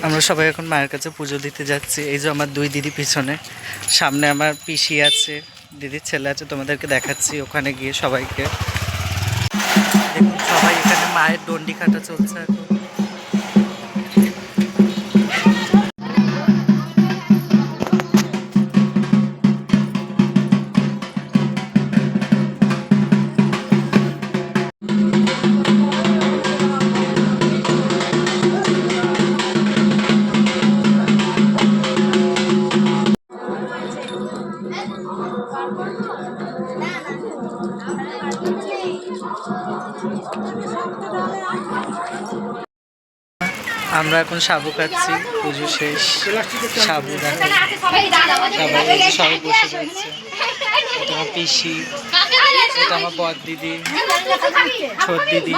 আমরা সবাই এখন মায়ের কাছে পুজো দিতে যাচ্ছি। এই যে আমার দুই দিদি পিছনে, সামনে আমার পিসি আছে, দিদির ছেলে আছে, তোমাদেরকে দেখাচ্ছি ওখানে গিয়ে সবাইকে। দেখুন সবাই এখানে মায়ের দণ্ডি কাটা চলছে এখন। আমরা এখন সাবু খাচ্ছি, পুজো শেষ। সাবু দেখো সবাই বসে রয়েছে। এটা আমার পিসি, এটা আমার বড় দিদি, ছোট দিদি,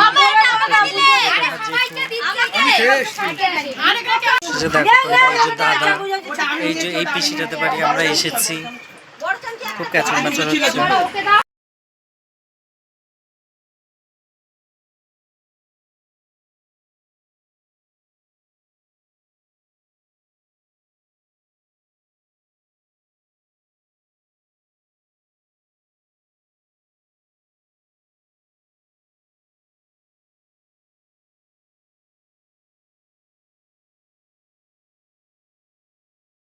দাদা। এই যে এই পিসিটাতে বাড়ি আমরা এসেছি, খুব ক্যাচর ম্যাচর হচ্ছে।